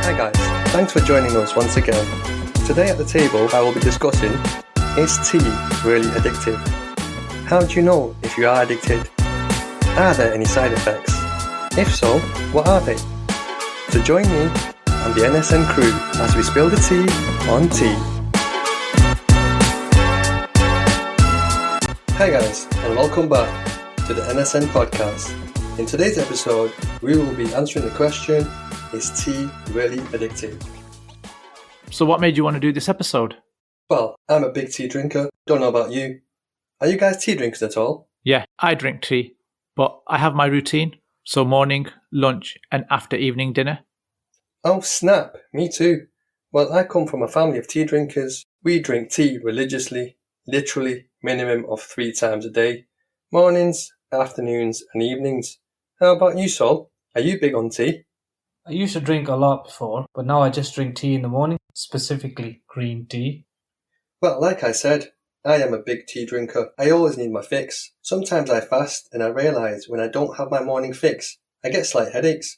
Hi guys, thanks for joining us once again. Today at the table I will be discussing, is tea really addictive? How do you know if you are addicted? Are there any side effects? If so, what are they? So join me and the NSN crew as we spill the tea on tea. Hi guys, and welcome back to the NSN podcast. In today's episode, we will be answering the question, is tea really addictive? So what made you want to do this episode? Well, I'm a big tea drinker. Don't know about you. Are you guys tea drinkers at all? Yeah, I drink tea, but I have my routine. So morning, lunch, and after evening dinner. Oh snap, me too. Well, I come from a family of tea drinkers. We drink tea religiously, literally minimum of 3 times a day. Mornings, afternoons, and evenings. How about you, Sol? Are you big on tea? I used to drink a lot before, but now I just drink tea in the morning, specifically green tea. Well, like I said, I am a big tea drinker. I always need my fix. Sometimes I fast and I realise when I don't have my morning fix, I get slight headaches.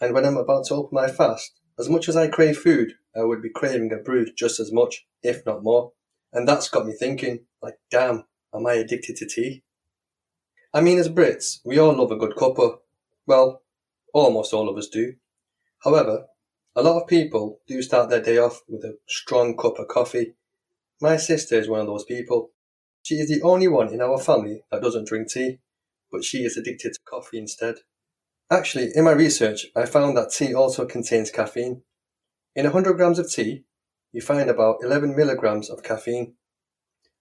And when I'm about to open my fast, as much as I crave food, I would be craving a brew just as much, if not more. And that's got me thinking, like, damn, am I addicted to tea? I mean, as Brits, we all love a good cuppa. Well, almost all of us do. However, a lot of people do start their day off with a strong cup of coffee. My sister is one of those people. She is the only one in our family that doesn't drink tea, but she is addicted to coffee instead. Actually, in my research, I found that tea also contains caffeine. In 100 grams of tea, you find about 11 milligrams of caffeine.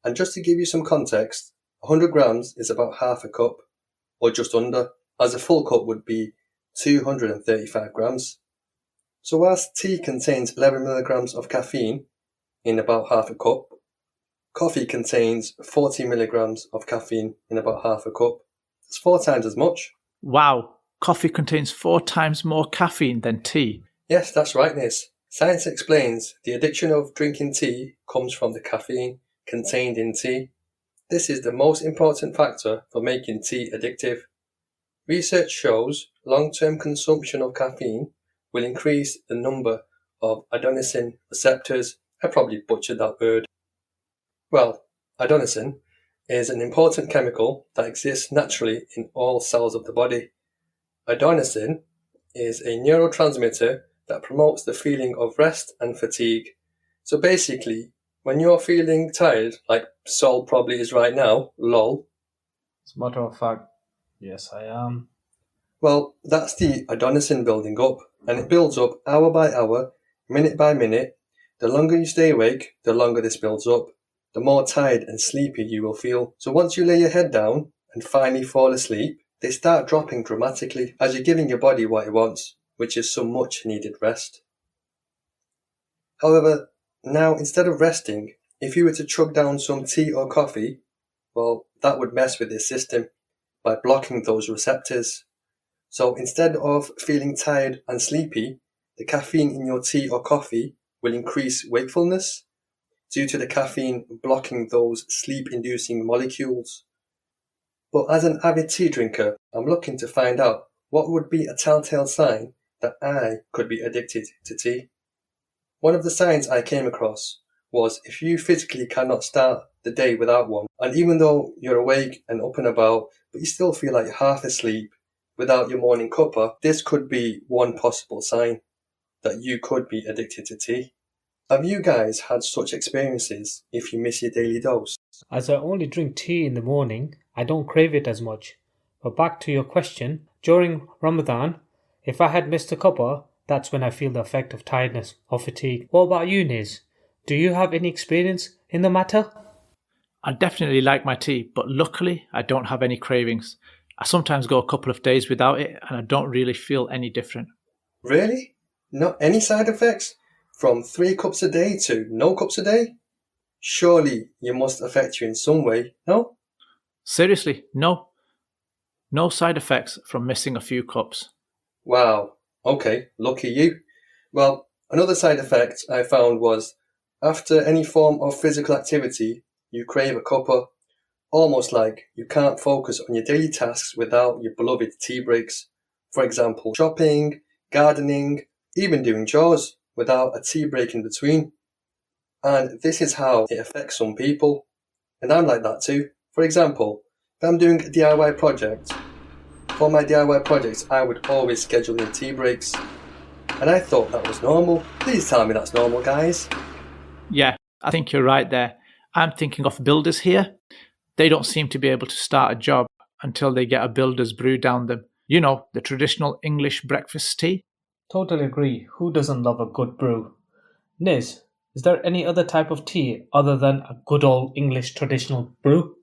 And just to give you some context, 100 grams is about half a cup, or just under, as a full cup would be 235 grams. So whilst tea contains 11 milligrams of caffeine in about half a cup, coffee contains 40 milligrams of caffeine in about half a cup. It's 4 times as much. Wow, coffee contains 4 times more caffeine than tea. Yes, that's right, Nis. Science explains the addiction of drinking tea comes from the caffeine contained in tea. This is the most important factor for making tea addictive. Research shows long-term consumption of caffeine will increase the number of adenosine receptors. I probably butchered that word. Well, adenosine is an important chemical that exists naturally in all cells of the body. Adenosine is a neurotransmitter that promotes the feeling of rest and fatigue. So basically, when you're feeling tired, like Sol probably is right now, lol. As a matter of fact, yes, I am. Well, that's the adenosine building up, and it builds up hour by hour, minute by minute. The longer you stay awake, the longer this builds up, the more tired and sleepy you will feel. So once you lay your head down and finally fall asleep, they start dropping dramatically as you're giving your body what it wants, which is some much needed rest. However, now instead of resting, if you were to chug down some tea or coffee, well, that would mess with this system by blocking those receptors. So instead of feeling tired and sleepy, the caffeine in your tea or coffee will increase wakefulness due to the caffeine blocking those sleep-inducing molecules. But as an avid tea drinker, I'm looking to find out what would be a telltale sign that I could be addicted to tea. One of the signs I came across was if you physically cannot start the day without one, and even though you're awake and up and about, but you still feel like you're half asleep without your morning cuppa, this could be one possible sign that you could be addicted to tea. Have you guys had such experiences if you miss your daily dose? As I only drink tea in the morning, I don't crave it as much. But back to your question, during Ramadan, if I had missed a cuppa, that's when I feel the effect of tiredness or fatigue. What about you, Niz? Do you have any experience in the matter? I definitely like my tea, but luckily I don't have any cravings. I sometimes go a couple of days without it and I don't really feel any different. Really? Not any side effects? From 3 cups a day to no cups a day? Surely it must affect you in some way, no? Seriously, no. No side effects from missing a few cups. Wow, okay, lucky you. Well, another side effect I found was after any form of physical activity, you crave a cuppa, almost like you can't focus on your daily tasks without your beloved tea breaks. For example, shopping, gardening, even doing chores without a tea break in between. And this is how it affects some people. And I'm like that too. For example, if I'm doing a DIY project, for my DIY projects I would always schedule in tea breaks. And I thought that was normal. Please tell me that's normal, guys. Yeah, I think you're right there. I'm thinking of builders here. They don't seem to be able to start a job until they get a builder's brew down them. You know, the traditional English breakfast tea. Totally agree. Who doesn't love a good brew? Niz, is there any other type of tea other than a good old English traditional brew?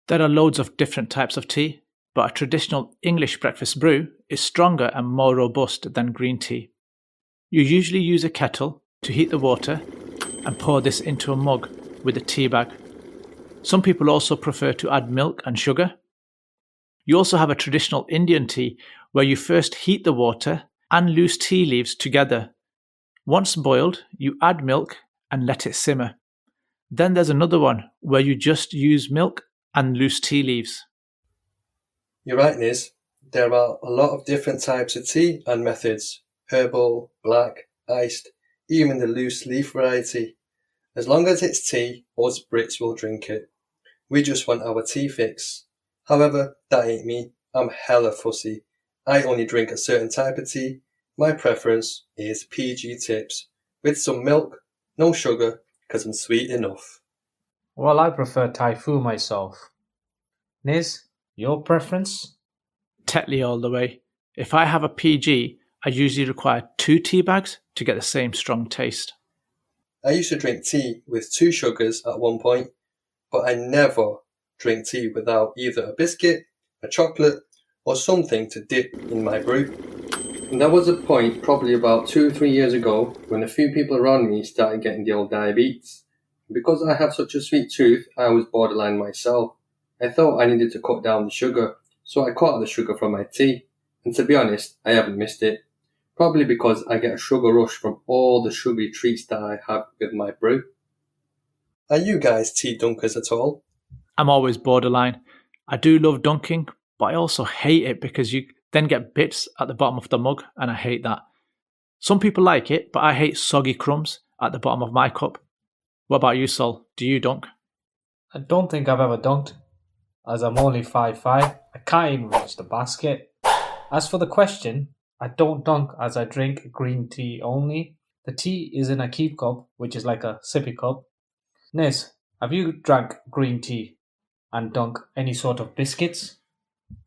There are loads of different types of tea, but a traditional English breakfast brew is stronger and more robust than green tea. You usually use a kettle to heat the water and pour this into a mug with a tea bag. Some people also prefer to add milk and sugar. You also have a traditional Indian tea where you first heat the water and loose tea leaves together. Once boiled, you add milk and let it simmer. Then there's another one where you just use milk and loose tea leaves. You're right, Niz. There are a lot of different types of tea and methods. Herbal, black, iced, even the loose leaf variety. As long as it's tea, us Brits will drink it. We just want our tea fix. However, that ain't me. I'm hella fussy. I only drink a certain type of tea. My preference is PG tips, with some milk, no sugar, because I'm sweet enough. Well, I prefer Thai food myself. Niz, your preference? Tetley all the way. If I have a PG, I usually require 2 tea bags to get the same strong taste. I used to drink tea with 2 sugars at one point, but I never drink tea without either a biscuit, a chocolate, or something to dip in my brew. And there was a point, probably about 2 or 3 years ago, when a few people around me started getting the old diabetes. Because I have such a sweet tooth, I was borderline myself. I thought I needed to cut down the sugar, so I cut out the sugar from my tea. And to be honest, I haven't missed it. Probably because I get a sugar rush from all the sugary treats that I have with my brew. Are you guys tea dunkers at all? I'm always borderline. I do love dunking, but I also hate it because you then get bits at the bottom of the mug, and I hate that. Some people like it, but I hate soggy crumbs at the bottom of my cup. What about you, Sol? Do you dunk? I don't think I've ever dunked, as I'm only 5'5". I can't even reach the basket. As for the question, I don't dunk as I drink green tea only. The tea is in a keep cup, which is like a sippy cup. Niz, have you drank green tea and dunk any sort of biscuits?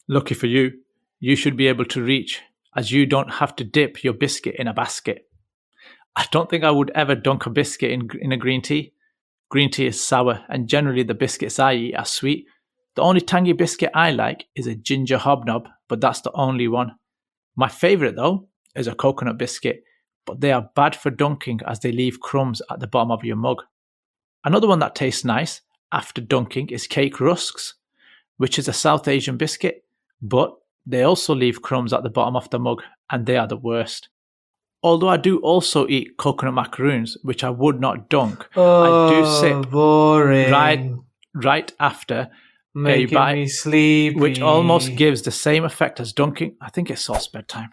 Lucky for you, you should be able to reach, as you don't have to dip your biscuit in a basket. I don't think I would ever dunk a biscuit in a green tea. Green tea is sour, and generally the biscuits I eat are sweet. The only tangy biscuit I like is a ginger hobnob, but that's the only one. My favourite, though, is a coconut biscuit, but they are bad for dunking as they leave crumbs at the bottom of your mug. Another one that tastes nice after dunking is cake rusks, which is a South Asian biscuit, but they also leave crumbs at the bottom of the mug, and they are the worst. Although I do also eat coconut macaroons, which I would not dunk, I do sip boring. right after Making a bite, me sleepy. which almost gives the same effect as dunking. I think it's Sauce bedtime.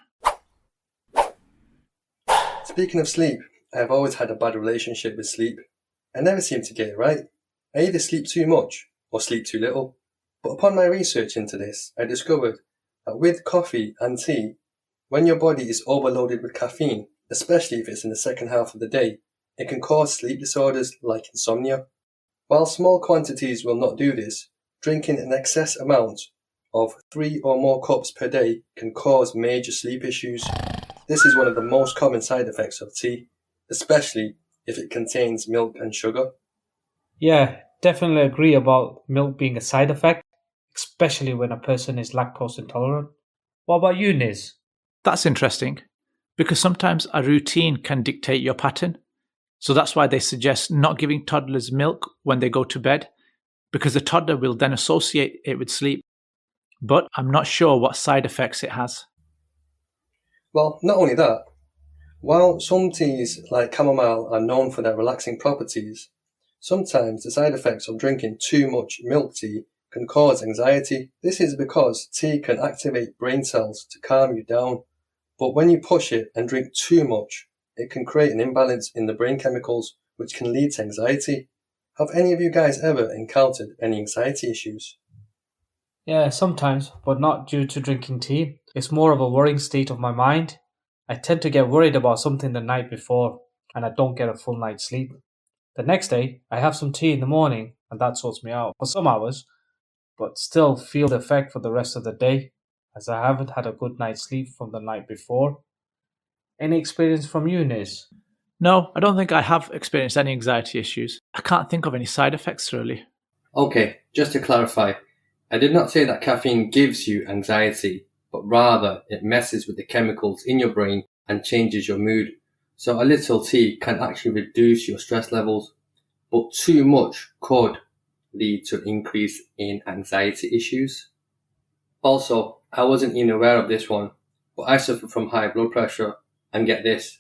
Speaking of sleep, I have always had a bad relationship with sleep. I never seem to get it right. I either sleep too much or sleep too little. But upon my research into this, I discovered that with coffee and tea, when your body is overloaded with caffeine, especially if it's in the second half of the day, it can cause sleep disorders like insomnia. While small quantities will not do this, drinking an excess amount of 3 or more cups per day can cause major sleep issues. This is one of the most common side effects of tea, especially if it contains milk and sugar. Yeah, definitely agree about milk being a side effect, especially when a person is lactose intolerant. What about you, Niz? That's interesting, because sometimes a routine can dictate your pattern. So that's why they suggest not giving toddlers milk when they go to bed, because the toddler will then associate it with sleep. But I'm not sure what side effects it has. Well, not only that, while some teas like chamomile are known for their relaxing properties, sometimes the side effects of drinking too much milk tea can cause anxiety. This is because tea can activate brain cells to calm you down, But when you push it and drink too much, it can create an imbalance in the brain chemicals, which can lead to anxiety. Have any of you guys ever encountered any anxiety issues? Yeah, sometimes, but not due to drinking tea. It's more of a worrying state of my mind. I tend to get worried about something the night before, and I don't get a full night's sleep. The next day, I have some tea in the morning, and that sorts me out for some hours, but still feel the effect for the rest of the day, as I haven't had a good night's sleep from the night before. Any experience from you, Niz? No, I don't think I have experienced any anxiety issues. I can't think of any side effects really. Okay, just to clarify, I did not say that caffeine gives you anxiety, but rather it messes with the chemicals in your brain and changes your mood. So a little tea can actually reduce your stress levels, but too much could lead to an increase in anxiety issues. Also, I wasn't even aware of this one, but I suffer from high blood pressure, and get this,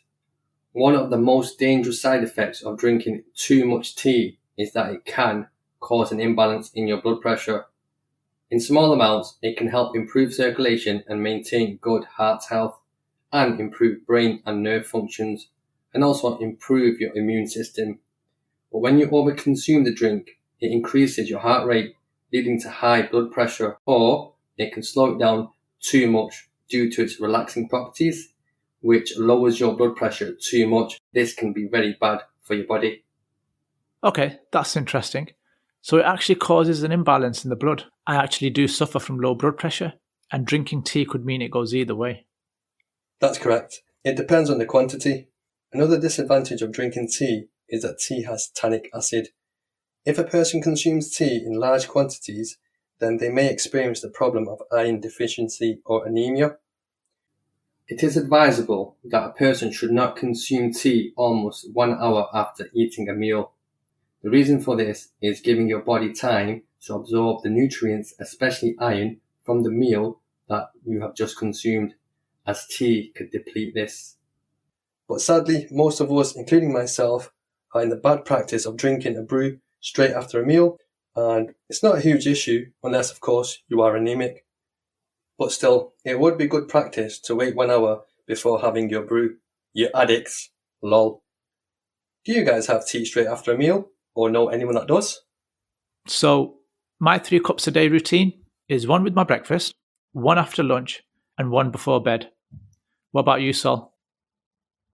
one of the most dangerous side effects of drinking too much tea is that it can cause an imbalance in your blood pressure. In small amounts, it can help improve circulation and maintain good heart health, and improve brain and nerve functions, and also improve your immune system. But when you overconsume the drink, it increases your heart rate, leading to high blood pressure, or it can slow it down too much due to its relaxing properties, which lowers your blood pressure too much. This can be very bad for your body. Okay, that's interesting. So it actually causes an imbalance in the blood. I actually do suffer from low blood pressure, and drinking tea could mean it goes either way. That's correct. It depends on the quantity. Another disadvantage of drinking tea is that tea has tannic acid. If a person consumes tea in large quantities, then they may experience the problem of iron deficiency or anemia. It is advisable that a person should not consume tea almost 1 hour after eating a meal. The reason for this is giving your body time to absorb the nutrients, especially iron, from the meal that you have just consumed, as tea could deplete this. But sadly, most of us, including myself, are in the bad practice of drinking a brew straight after a meal, and it's not a huge issue unless, of course, you are anemic. But still, it would be good practice to wait 1 hour before having your brew. You addicts. Lol. Do you guys have tea straight after a meal, or know anyone that does? So my 3 cups a day routine is 1 with my breakfast, 1 after lunch, and 1 before bed. What about you, Sol?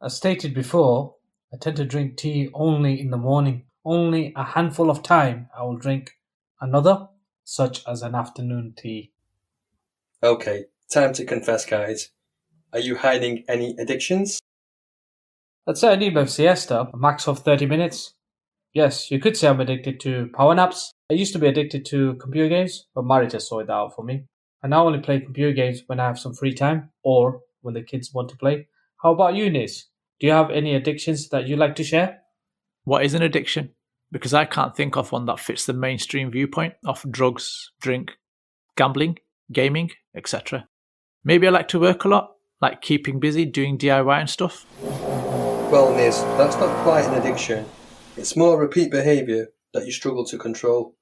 As stated before, I tend to drink tea only in the morning. Only a handful of time I will drink another, such as an afternoon tea. Okay, time to confess, guys. Are you hiding any addictions? I'd say I need my siesta, a max of 30 minutes. Yes, you could say I'm addicted to power naps. I used to be addicted to computer games, but marriage has sorted that out for me. I now only play computer games when I have some free time or when the kids want to play. How about you, Niz? Do you have any addictions that you'd like to share? What is an addiction? Because I can't think of one that fits the mainstream viewpoint of drugs, drink, gambling, gaming, etc. Maybe I like to work a lot, like keeping busy, doing DIY and stuff. Well, Niz, that's not quite an addiction. It's more repeat behaviour that you struggle to control.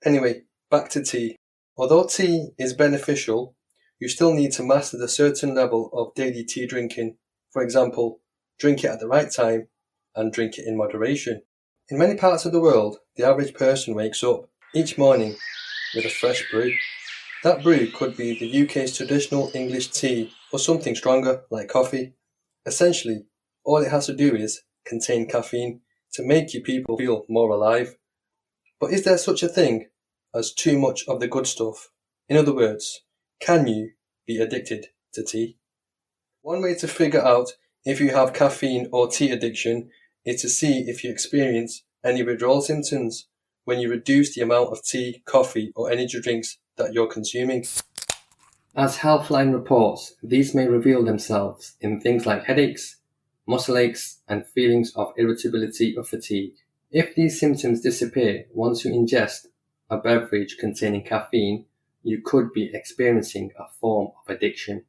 Anyway, back to tea. Although tea is beneficial, you still need to master the certain level of daily tea drinking. For example, drink it at the right time and drink it in moderation. In many parts of the world, the average person wakes up each morning with a fresh brew. That brew could be the UK's traditional English tea or something stronger like coffee. Essentially, all it has to do is contain caffeine to make you people feel more alive. But is there such a thing as too much of the good stuff? In other words, can you be addicted to tea? One way to figure out if you have caffeine or tea addiction is to see if you experience any withdrawal symptoms when you reduce the amount of tea, coffee or energy drinks that you're consuming. As Healthline reports, these may reveal themselves in things like headaches, muscle aches, and feelings of irritability or fatigue. If these symptoms disappear once you ingest a beverage containing caffeine, you could be experiencing a form of addiction.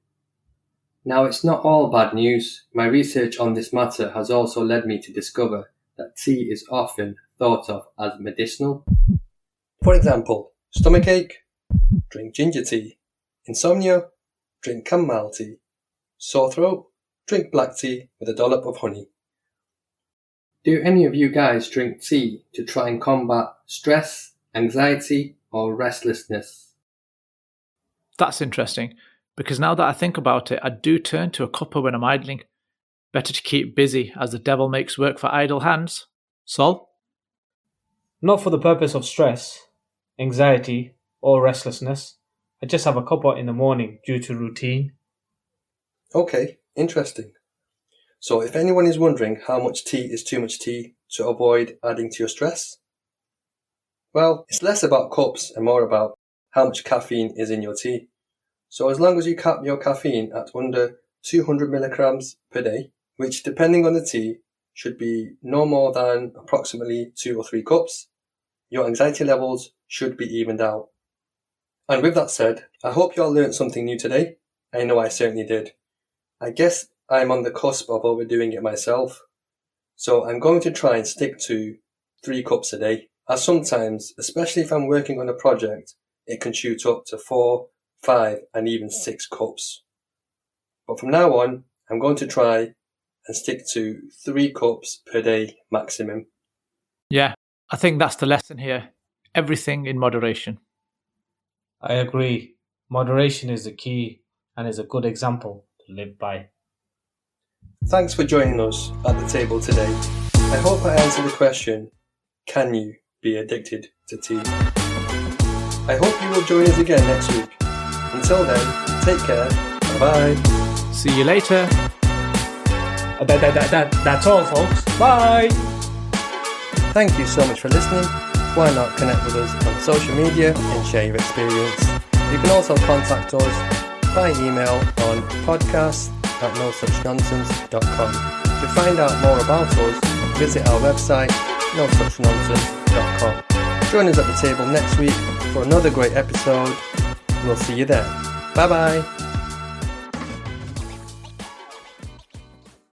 Now, it's not all bad news. My research on this matter has also led me to discover that tea is often thought of as medicinal. For example, stomachache, drink ginger tea. Insomnia, drink chamomile tea. Sore throat? Drink black tea with a dollop of honey. Do any of you guys drink tea to try and combat stress, anxiety, or restlessness? That's interesting, because now that I think about it, I do turn to a cuppa when I'm idling. Better to keep busy, as the devil makes work for idle hands. Sol? Not for the purpose of stress, anxiety, or restlessness. I just have a cuppa in the morning due to routine. Okay, interesting. So if anyone is wondering how much tea is too much tea to avoid adding to your stress, well, it's less about cups and more about how much caffeine is in your tea. So as long as you cap your caffeine at under 200 milligrams per day, which depending on the tea should be no more than approximately 2 or 3 cups, your anxiety levels should be evened out. And with that said, I hope you all learned something new today. I know I certainly did. I guess I'm on the cusp of overdoing it myself. So I'm going to try and stick to 3 cups a day, as sometimes, especially if I'm working on a project, it can shoot up to 4, 5 and even 6 cups. But from now on, I'm going to try and stick to 3 cups per day maximum. Yeah, I think that's the lesson here. Everything in moderation. I agree. Moderation is the key and is a good example to live by. Thanks for joining us at the table today. I hope I answered the question, can you be addicted to tea? I hope you will join us again next week. Until then, take care. Bye-bye. See you later. That's all, folks. Bye! Thank you so much for listening. Why not connect with us on social media and share your experience? You can also contact us by email on podcast@nosuchnonsense.com. To find out more about us, visit our website nosuchnonsense.com. Join us at the table next week for another great episode. We'll see you then. Bye bye.